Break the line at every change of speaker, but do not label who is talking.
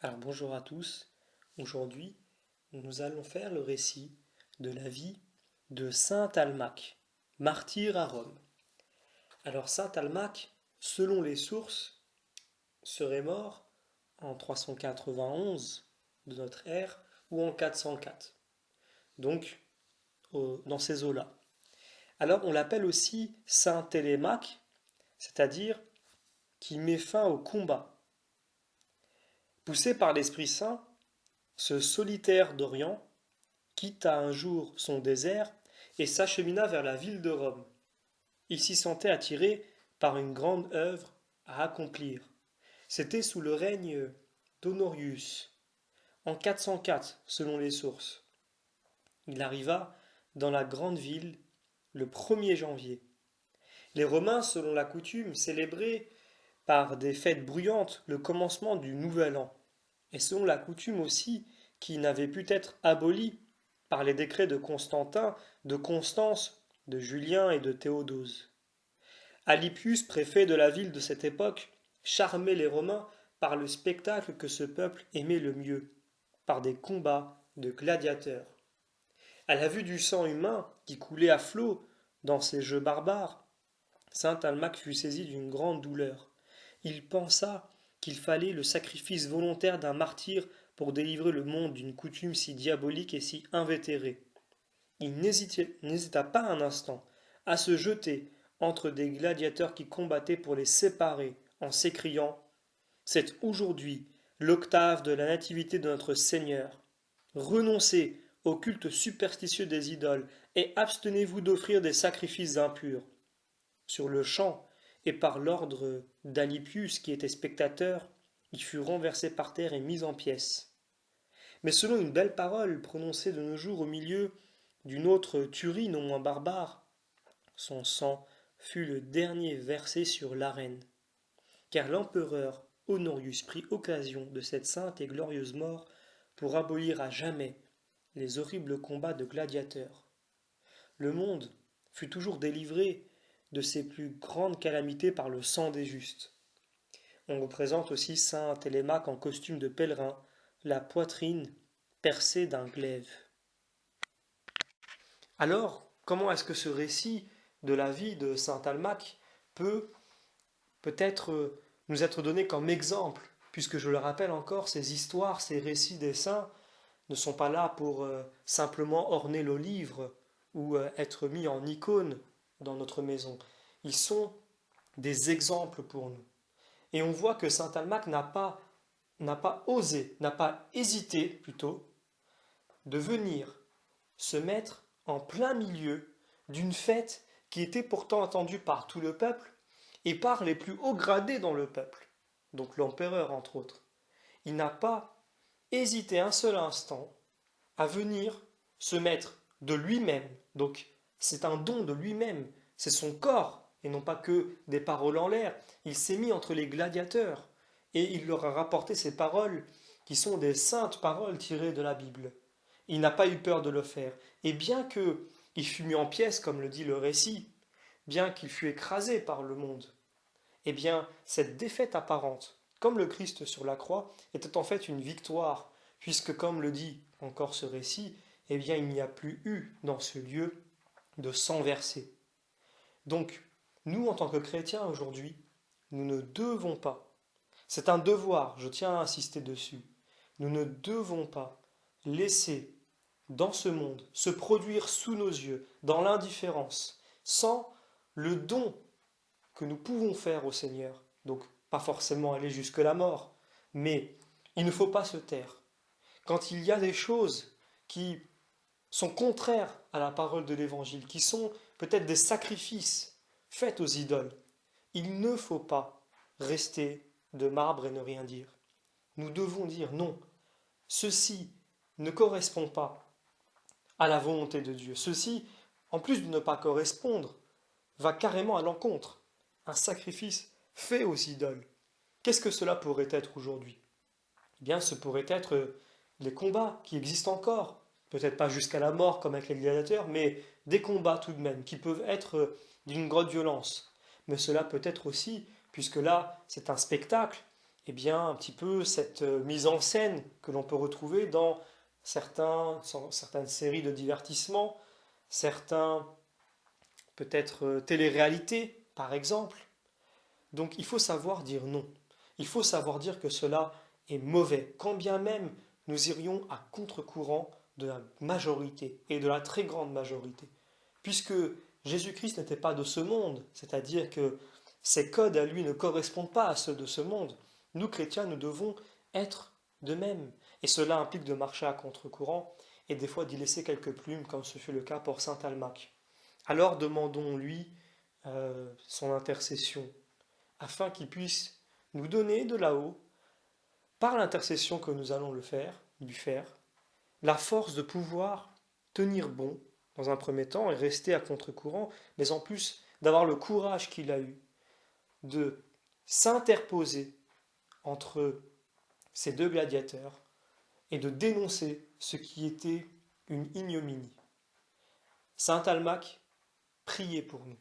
Alors bonjour à tous. Aujourd'hui, nous allons faire le récit de la vie de saint Almaque, martyr à Rome. Alors saint Almaque, selon les sources, serait mort en 391 de notre ère ou en 404. Donc dans ces eaux-là. Alors on l'appelle aussi saint Télémaque, c'est-à-dire qui met fin au combat. Poussé par l'Esprit Saint, ce solitaire d'Orient quitta un jour son désert et s'achemina vers la ville de Rome. Il s'y sentait attiré par une grande œuvre à accomplir. C'était sous le règne d'Honorius, en 404 selon les sources. Il arriva dans la grande ville le 1er janvier. Les Romains, selon la coutume, célébraient par des fêtes bruyantes le commencement du nouvel an, et selon la coutume aussi, qui n'avait pu être abolie par les décrets de Constantin, de Constance, de Julien et de Théodose. Alypius, préfet de la ville de cette époque, charmait les Romains par le spectacle que ce peuple aimait le mieux, par des combats de gladiateurs. À la vue du sang humain qui coulait à flots dans ces jeux barbares, saint Almaque fut saisi d'une grande douleur. Il pensa qu'il fallait le sacrifice volontaire d'un martyr pour délivrer le monde d'une coutume si diabolique et si invétérée. Il n'hésita pas un instant à se jeter entre des gladiateurs qui combattaient pour les séparer, en s'écriant C'est aujourd'hui l'octave de la nativité de notre Seigneur. Renoncez au culte superstitieux des idoles et abstenez-vous d'offrir des sacrifices impurs. Sur le champ, et par l'ordre d'Alypius qui était spectateur, il fut renversé par terre et mis en pièces. Mais selon une belle parole prononcée de nos jours au milieu d'une autre tuerie non moins barbare, son sang fut le dernier versé sur l'arène. Car l'empereur Honorius prit occasion de cette sainte et glorieuse mort pour abolir à jamais les horribles combats de gladiateurs. Le monde fut toujours délivré de ses plus grandes calamités par le sang des justes. On représente aussi saint Télémaque en costume de pèlerin, la poitrine percée d'un glaive. Alors, comment est-ce que ce récit de la vie de saint Almaque peut-être nous être donné comme exemple, puisque je le rappelle encore, ces histoires, ces récits des saints ne sont pas là pour simplement orner le livre ou être mis en icône dans notre maison. Ils sont des exemples pour nous. Et on voit que saint Almaque n'a pas osé, n'a pas hésité plutôt, de venir se mettre en plein milieu d'une fête qui était pourtant attendue par tout le peuple et par les plus hauts gradés dans le peuple, donc l'empereur entre autres. Il n'a pas hésité un seul instant à venir se mettre de lui-même, donc c'est un don de lui-même, c'est son corps, et non pas que des paroles en l'air. Il s'est mis entre les gladiateurs, et il leur a rapporté ces paroles qui sont des saintes paroles tirées de la Bible. Il n'a pas eu peur de le faire, et bien que il fut mis en pièces, comme le dit le récit, bien qu'il fût écrasé par le monde, eh bien, cette défaite apparente, comme le Christ sur la croix, était en fait une victoire, puisque, comme le dit encore ce récit, eh bien, il n'y a plus eu dans ce lieu de sang versé. Donc, nous, en tant que chrétiens aujourd'hui, nous ne devons pas, c'est un devoir, je tiens à insister dessus, nous ne devons pas laisser dans ce monde se produire sous nos yeux, dans l'indifférence, sans le don que nous pouvons faire au Seigneur. Donc, pas forcément aller jusque la mort, mais il ne faut pas se taire. Quand il y a des choses qui sont contraires à la parole de l'Évangile, qui sont peut-être des sacrifices faits aux idoles, il ne faut pas rester de marbre et ne rien dire. Nous devons dire non, ceci ne correspond pas à la volonté de Dieu. Ceci, en plus de ne pas correspondre, va carrément à l'encontre. Un sacrifice fait aux idoles. Qu'est-ce que cela pourrait être aujourd'hui? Eh bien, ce pourrait être les combats qui existent encore. Peut-être pas jusqu'à la mort comme avec les gladiateurs, mais des combats tout de même, qui peuvent être d'une grande violence. Mais cela peut être aussi, puisque là, c'est un spectacle, eh bien, un petit peu cette mise en scène que l'on peut retrouver dans certaines séries de divertissement, certains peut-être télé-réalités, par exemple. Donc il faut savoir dire non. Il faut savoir dire que cela est mauvais, quand bien même nous irions à contre-courant de la majorité, et de la très grande majorité. Puisque Jésus-Christ n'était pas de ce monde, c'est-à-dire que ses codes à lui ne correspondent pas à ceux de ce monde. Nous, chrétiens, nous devons être de même. Et cela implique de marcher à contre-courant et des fois d'y laisser quelques plumes, comme ce fut le cas pour saint Almac. Alors demandons-lui son intercession, afin qu'il puisse nous donner de là-haut, par l'intercession que nous allons lui faire, la force de pouvoir tenir bon dans un premier temps et rester à contre-courant, mais en plus d'avoir le courage qu'il a eu de s'interposer entre ces deux gladiateurs et de dénoncer ce qui était une ignominie. Saint Almac, priez pour nous.